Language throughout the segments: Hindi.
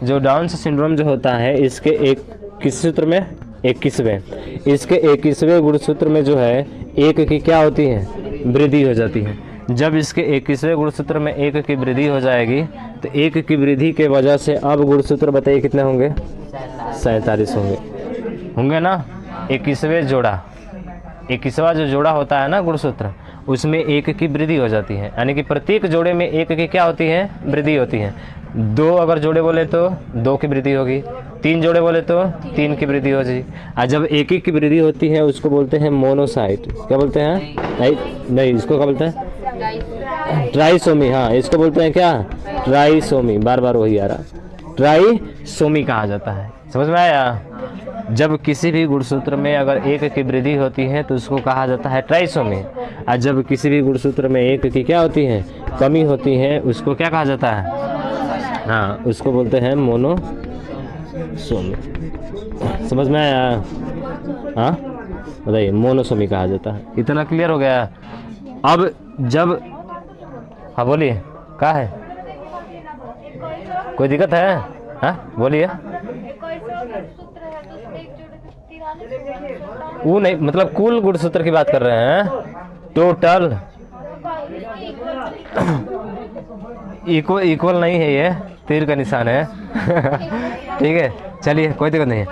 जो डाउन सिंड्रोम जो होता है इसके एक किस सूत्र में 21वें, इसके 21वें गुणसूत्र में जो है एक की क्या होती है, वृद्धि हो जाती है। जब इसके 21वें गुणसूत्र में एक की वृद्धि हो जाएगी तो एक की वृद्धि के वजह से अब गुणसूत्र बताइए कितने होंगे, 47 होंगे ना। 21वें जोड़ा, 21वां जो जोड़ा होता है ना गुणसूत्र, उसमें एक की वृद्धि हो जाती है, यानी कि प्रत्येक जोड़े में एक की क्या होती है, वृद्धि होती है। 2 अगर जोड़े बोले तो 2 की वृद्धि होगी, 3 जोड़े बोले तो 3 की वृद्धि हो जाएगी। और जब एक की वृद्धि होती है उसको बोलते हैं मोनोसाइट। क्या बोलते हैं, नहीं इसको क्या बोलते हैं, ट्राइसोमी। हाँ इसको बोलते हैं क्या, ट्राइसोमी। बार बार वही आ रहा, ट्राइसोमी कहा जाता है। समझ में आया। जब किसी भी गुणसूत्र में अगर एक की वृद्धि होती है तो उसको कहा जाता है ट्राइसोमी, और जब किसी भी गुणसूत्र में एक की क्या होती है, कमी होती है, उसको क्या कहा जाता है, हाँ उसको बोलते हैं मोनोसोमी। समझ में आया। हाँ बताइए, मोनोसोमी कहा जाता है। इतना क्लियर हो गया। अब जब, हाँ बोलिए, क्या है, कोई दिक्कत है, हाँ बोलिए। वो नहीं, मतलब कुल गुणसूत्र की बात कर रहे हैं, टोटल। इक्वल नहीं है, ये तीर का निशान है। ठीक है चलिए, कोई दिक्कत नहीं है।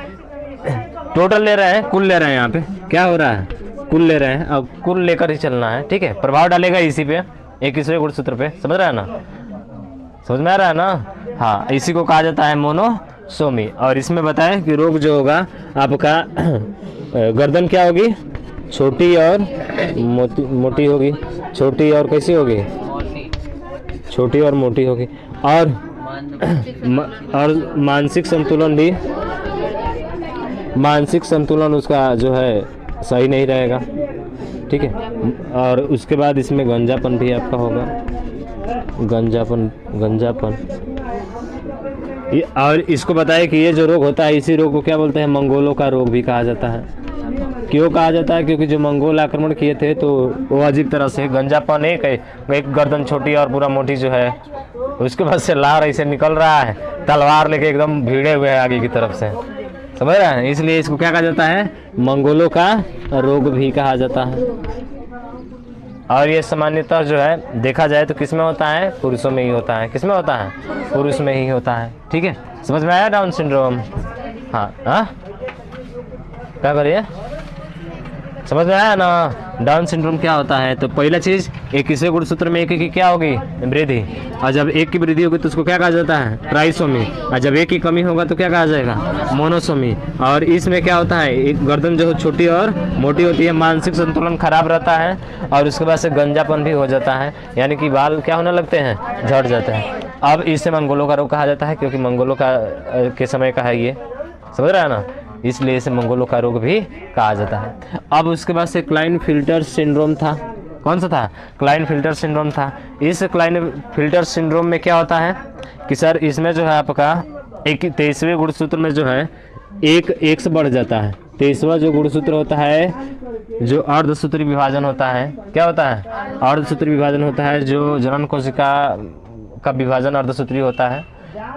टोटल ले रहे हैं, कुल ले रहे हैं, यहाँ पे क्या हो रहा है, कुल ले रहे हैं। अब कुल लेकर ही चलना है, ठीक है। प्रभाव डालेगा इसी पे, 21वें गुणसूत्र पे। समझ रहा है ना, समझ में आ रहा है ना। हाँ इसी को कहा जाता है मोनोसोमी। और इसमें बताएं कि रोग जो होगा आपका, गर्दन क्या होगी, छोटी और मोटी होगी। छोटी और कैसी होगी, छोटी और मोटी होगी। और मानसिक संतुलन भी, मानसिक संतुलन उसका जो है सही नहीं रहेगा, ठीक है। और उसके बाद इसमें गंजापन भी आपका होगा, गंजापन। और इसको बताए कि ये जो रोग होता है, इसी रोग को क्या बोलते हैं, मंगोलों का रोग भी कहा जाता है। क्यों कहा जाता है, क्योंकि जो मंगोल आक्रमण किए थे तो वो अजीब तरह से गंजापन, एक गर्दन छोटी और पूरा मोटी जो है, उसके बाद से लार ऐसे निकल रहा है, तलवार लेके एकदम भिड़े हुए हैं आगे की तरफ से। समझ रहे हैं, इसलिए इसको क्या कहा जाता है, मंगोलों का रोग भी कहा जाता है। और ये सामान्यतः जो है देखा जाए तो किसमें होता है, पुरुषों में ही होता है। किसमें होता है, पुरुष में ही होता है, ठीक है। समझ में आया डाउन सिंड्रोम। हाँ हाँ क्या करिए, समझ में आया ना। डाउन सिंड्रोम क्या होता है, तो पहला चीज 21वें गुणसूत्र में एक की क्या होगी, वृद्धि। और जब एक की वृद्धि होगी तो उसको क्या कहा जाता है, ट्राइसोमी। और जब एक की कमी होगा तो क्या कहा जाएगा, मोनोसोमी। और इसमें क्या होता है, एक गर्दन जो छोटी और मोटी होती है, मानसिक संतुलन खराब रहता है, और उसके बाद से गंजापन भी हो जाता है, यानी कि बाल क्या होने लगते हैं, झड़ जाते हैं। अब इसे मंगोलों का रोग कहा जाता है, क्योंकि मंगोलों का के समय का है ये। समझ रहा है ना, इसलिए इसे मंगोलों का रोग भी कहा जाता है। अब उसके बाद से क्लाइनफिल्टर सिंड्रोम था। कौन सा था, क्लाइनफिल्टर सिंड्रोम था। इस क्लाइनफिल्टर सिंड्रोम में क्या होता है कि सर, इसमें जो है आपका 23वें गुणसूत्र में जो है एक से बढ़ जाता है। 23वां जो गुणसूत्र होता है, जो अर्धसूत्री विभाजन होता है, क्या होता है, अर्धसूत्री विभाजन होता है। जो जनन कोशिका का विभाजन अर्धसूत्री होता है,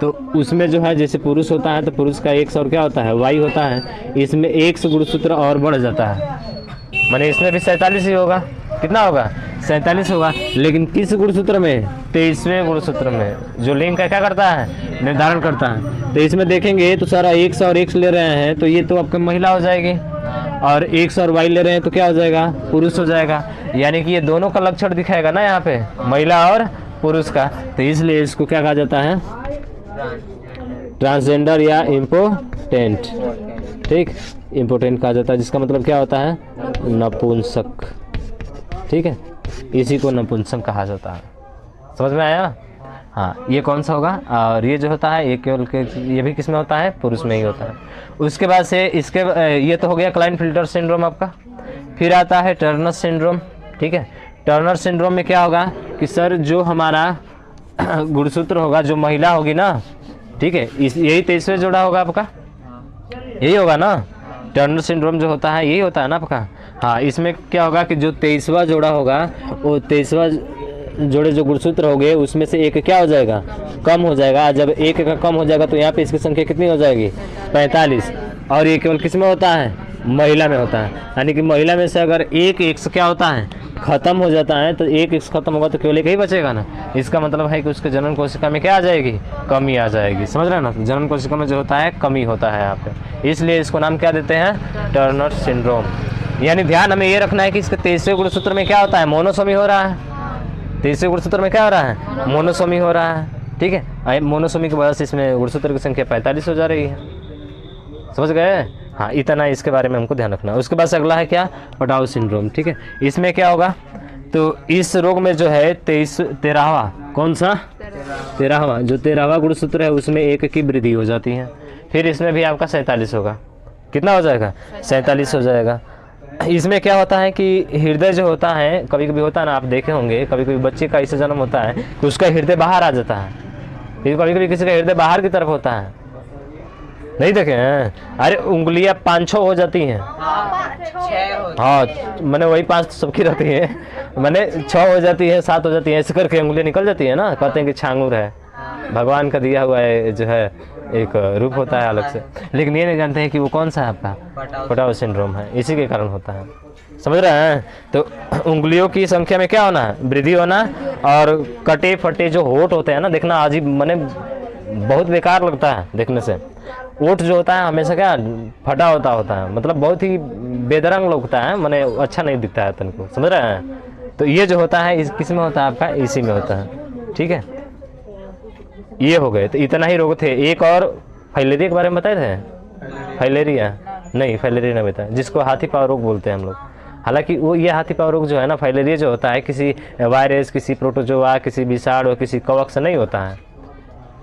तो उसमें जो है जैसे पुरुष होता है तो पुरुष का X और क्या होता है, Y होता है। इसमें X गुणसूत्र और बढ़ जाता है, माने इसमें भी 47 ही होगा। कितना होगा, 47 होगा। लेकिन किस गुणसूत्र में, 23वें गुणसूत्र में, जो लिंग का क्या करता है, निर्धारण करता है। तो इसमें देखेंगे तो सारा X और X ले रहे हैं तो ये तो आपकी महिला हो जाएगी, और X और Y ले रहे हैं तो क्या हो जाएगा, पुरुष हो जाएगा। यानी कि ये दोनों का लक्षण दिखाएगा ना यहाँ पे, महिला और पुरुष का। तो इसलिए इसको क्या कहा जाता है, ट्रांसजेंडर या इम्पोटेंट, ठीक, इम्पोटेंट कहा जाता है, जिसका मतलब क्या होता है, नपुंसक, ठीक है। इसी को नपुंसक कहा जाता है। समझ में आया। हाँ ये कौन सा होगा, और ये जो होता है ये केवल के, ये भी किस में होता है, पुरुष में ही होता है। उसके बाद से इसके ये तो हो गया क्लाइनफिल्टर सिंड्रोम आपका। फिर आता है टर्नर सिंड्रोम, ठीक है। टर्नर सिंड्रोम में क्या होगा कि सर, जो हमारा गुणसूत्र होगा, जो महिला होगी ना, ठीक है, यही 23वें जोड़ा होगा आपका, यही होगा ना। टर्नर सिंड्रोम जो होता है यही होता है ना आपका। हाँ इसमें क्या होगा कि जो 23वां जोड़ा होगा वो 23वां जोड़े जो गुणसूत्र हो गए उसमें से एक क्या हो जाएगा, कम हो जाएगा। जब एक का कम हो जाएगा तो यहाँ पे इसकी संख्या कितनी हो जाएगी, 45। और ये केवल किस में होता है, महिला में होता है। यानी कि महिला में से अगर एक एक्स क्या होता है, खत्म हो जाता है, तो एक एक्स खत्म होगा तो केवल एक ही बचेगा ना। इसका मतलब है कि उसके जनन कोशिका में क्या आ जाएगी, कमी आ जाएगी। समझ रहे हैं ना, जनन कोशिका में जो होता है कमी होता है यहाँ पे, इसलिए इसको नाम क्या देते हैं, टर्नर सिंड्रोम। यानी ध्यान हमें ये रखना है कि इसके 23वें गुणसूत्र में क्या होता है, मोनोसोमी हो रहा है। 23वें गुणसूत्र में क्या हो रहा है, मोनोसोमी हो रहा है। ठीक है, मोनोसोमी की वजह से इसमें गुणसूत्र की संख्या 45 हो जा रही है। समझ गए, हाँ इतना इसके बारे में हमको ध्यान रखना है। उसके बाद अगला है क्या, पटाउ सिंड्रोम। ठीक है, इसमें क्या होगा, तो इस रोग में जो है 13वां, कौन सा, 13वां, जो 13वां गुणसूत्र है उसमें एक की वृद्धि हो जाती है। फिर इसमें भी आपका 47 होगा, कितना हो जाएगा, 47 हो जाएगा। इसमें क्या होता है कि हृदय जो होता है, कभी कभी होता है ना, आप देखे होंगे कभी कभी बच्चे का ऐसे जन्म होता है तो उसका हृदय बाहर आ जाता है, फिर कभी कभी किसी का हृदय बाहर की तरफ होता है, नहीं देखे हैं, अरे उंगलियां 5-6 हो जाती हैं। हाँ मैंने वही 5 तो सबकी रहती है, मैंने 6 हो जाती है, 7 हो जाती है, ऐसे करके उंगलियां निकल जाती है ना, कहते हैं कि छांगूर है, भगवान का दिया हुआ है जो है एक रूप होता है अलग से। लेकिन ये नहीं जानते हैं कि वो कौन सा है आपका, पटाउ सिंड्रोम है, इसी के कारण होता है। समझ रहे हैं, तो उंगलियों की संख्या में क्या होना है, वृद्धि होना। और कटे फटे जो होठ होते हैं ना, देखना अजीब, मैंने बहुत बेकार लगता है देखने से। ओठ जो होता है हमेशा क्या फटा होता है, मतलब बहुत ही बेदरंग लगता है, मैंने अच्छा नहीं दिखता है तनको। समझ रहे हैं, तो ये जो होता है किस में होता है आपका, इसी में होता है। ठीक है, ये हो गए, तो इतना ही रोग थे। एक और फाइलेरिया के बारे में बताए थे, फाइलेरिया नहीं, फाइलेरिया नहीं बताया, जिसको हाथी पाँव रोग बोलते हैं हम लोग। हालांकि वो ये हाथी पाँव रोग जो है ना, फाइलेरिया जो होता है किसी वायरस, किसी प्रोटोजोआ, किसी विषाणु, किसी कवक से नहीं होता है।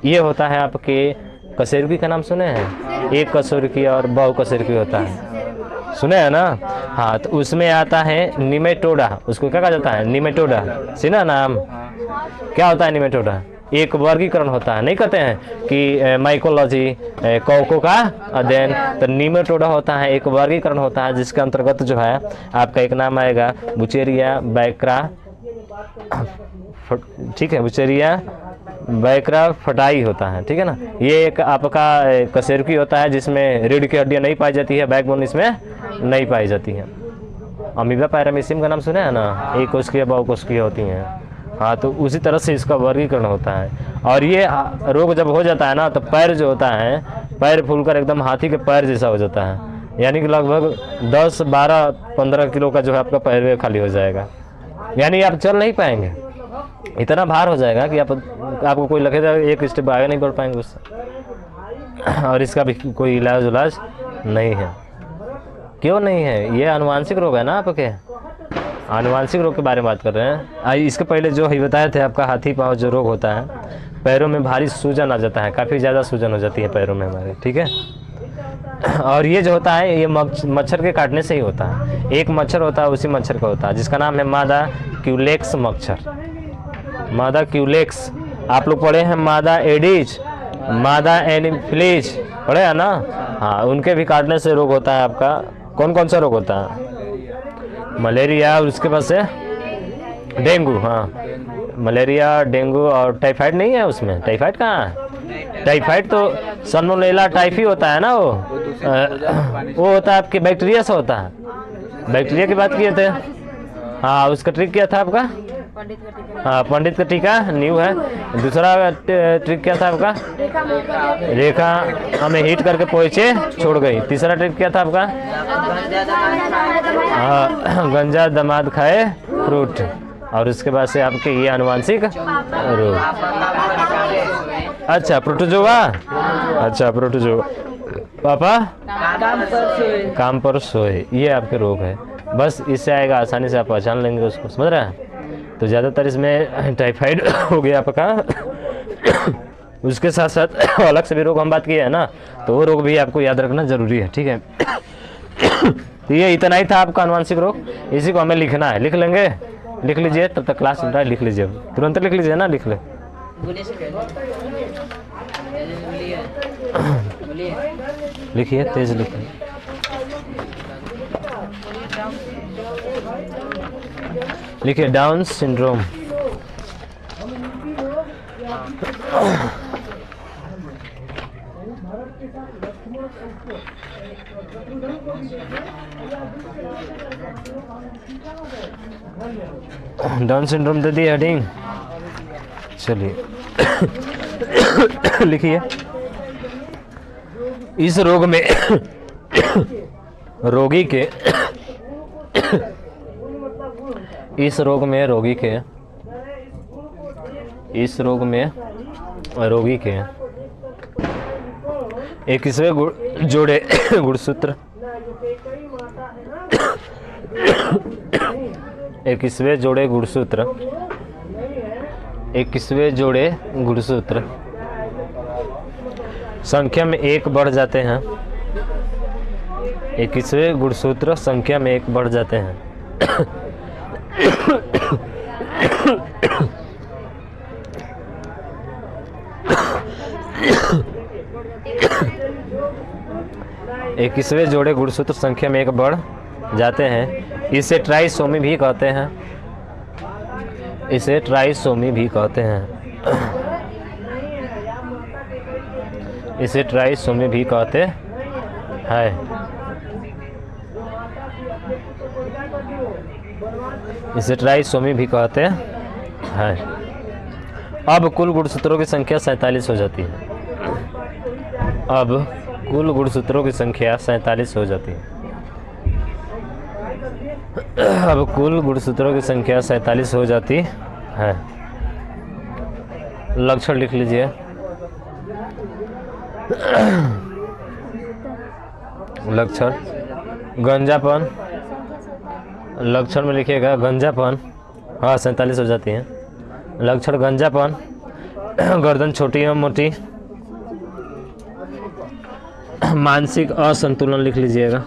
ये होता है आपके कसेरुकी का नाम सुने हैं, एक कसेरुकी और बहु कसेरुकी होता है, सुने हैं ना। हाँ, तो उसमें आता है निमेटोडा, उसको क्या कहा जाता है, निमेटोडा, सुना नाम, क्या होता है निमेटोडा, एक वर्गीकरण होता है। नहीं कहते हैं कि माइकोलॉजी कौकों का अध्ययन, तो निमेटोडा होता है, एक वर्गीकरण होता है जिसके अंतर्गत जो है आपका एक नाम आएगा बुचेरिया बैक्रा। ठीक है, बुचेरिया बैक्रा फटाई होता है। ठीक है ना, ये एक आपका कसेरुकी होता है जिसमें रीढ़ की हड्डियां नहीं पाई जाती है, बैकबोन इसमें नहीं पाई जाती है। अमीबा पैरामीसियम का नाम सुना है ना, एक कोशिकीय बहु कोशिकीय होती हैं। हाँ, तो उसी तरह से इसका वर्गीकरण होता है। और ये रोग जब हो जाता है ना, तो पैर जो होता है, पैर फूलकर एकदम हाथी के पैर जैसा हो जाता है, यानी कि लगभग 10, 12, 15 किलो का जो है आपका पैर खाली हो जाएगा, यानी आप चल नहीं पाएंगे, इतना भार हो जाएगा कि आपको कोई लगेगा एक स्टेप आगे नहीं बढ़ पाएंगे उससे। और इसका भी कोई इलाज नहीं है। क्यों नहीं है, ये आनुवांशिक रोग है ना आपके, आनुवांशिक रोग के बारे में बात कर रहे हैं। इसके पहले जो ही बताए थे आपका हाथी पाँव जो रोग होता है, पैरों में भारी सूजन आ जाता है, काफ़ी ज़्यादा सूजन हो जाती है पैरों में हमारे। ठीक है, और ये जो होता है ये मच्छर के काटने से ही होता है। एक मच्छर होता है, उसी मच्छर का होता है जिसका नाम है मादा क्यूलेक्स मच्छर, मादा क्यूलेक्स। आप लोग पढ़े हैं मादा एडिज, मादा एनिफ्लिज, पढ़े हैं ना। हाँ, उनके भी काटने से रोग होता है आपका। कौन कौन सा रोग होता है, मलेरिया, और उसके बाद से डेंगू। हाँ, मलेरिया, डेंगू और टाइफाइड नहीं है उसमें, टाइफाइड कहाँ है, टाइफाइड तो सल्मोनेला टाइफी होता है ना, वो होता है आपके बैक्टीरिया से होता है। बैक्टीरिया की बात किए थे। हाँ, उसका ट्रिक क्या था आपका, हाँ पंडित का टीका न्यू है। दूसरा ट्रिक क्या था आपका, रेखा हमें हिट करके पहुंचे छोड़ गई। तीसरा ट्रिक क्या था आपका, हाँ गंजा दामाद खाए फ्रूट। और उसके बाद से आपके ये आनुवांशिक रोग। अच्छा प्रोटोजोआ, अच्छा प्रोटोजोआ, पापा काम पर सोए, ये आपके रोग है। बस इससे आएगा, आसानी से आप पहचान लेंगे उसको, समझ रहे हैं। तो ज़्यादातर इसमें टाइफाइड हो गया आपका। उसके साथ साथ अलग से भी रोग हम बात किए हैं ना, तो वो रोग भी आपको याद रखना जरूरी है। ठीक है, तो ये इतना ही था आपका आनुवांशिक रोग। इसी को हमें लिखना है, लिख लेंगे, लिख लीजिए, तब तक क्लास चल रहा है, लिख लीजिए, तुरंत लिख लीजिए ना, लिख ले, लिखिए, तेज लिखिए। लिखिए डाउन सिंड्रोम, डाउन सिंड्रोम दे दी हेडिंग। चलिए लिखिए। इस रोग में रोगी के इस रोग में रोगी के इस रोग में रोगी के 21वें जोड़े गुणसूत्र 21वें जोड़े गुणसूत्र 21वें जोड़े गुणसूत्र संख्या में एक बढ़ जाते हैं। 21वें गुणसूत्र संख्या में एक बढ़ जाते हैं। इक्कीसवें जोड़े गुणसूत्र संख्या में एक बढ़ जाते हैं। इसे ट्राइसोमी भी कहते हैं। इसे ट्राइसोमी भी कहते हैं। इसे ट्राइसोमी भी कहते हैं। इसे ट्राइसोमी भी कहते हैं। अब कुल गुणसूत्रों की संख्या 47 हो जाती है। अब कुल गुणसूत्रों की संख्या 47 हो जाती है। अब कुल गुणसूत्रों की संख्या 47 हो जाती है। लक्षण लिख लीजिए। लक्षण गंजापन, लक्षण में लिखिएगा गंजापन। हाँ 47 हो जाती है। लक्षण गंजापन, गर्दन छोटी एवं मोटी, मानसिक असंतुलन लिख लीजिएगा।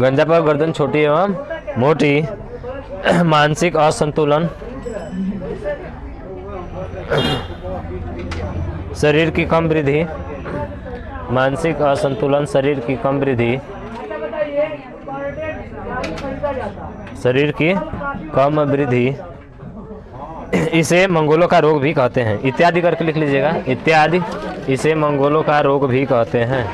गंजापन, गर्दन छोटी एवं मोटी, मानसिक असंतुलन, शरीर की कम वृद्धि, मानसिक असंतुलन, शरीर की कम वृद्धि, शरीर की कम वृद्धि, इसे मंगोलों का रोग भी कहते हैं। इत्यादि करके लिख लीजिएगा। इत्यादि, इसे मंगोलों का रोग भी कहते हैं।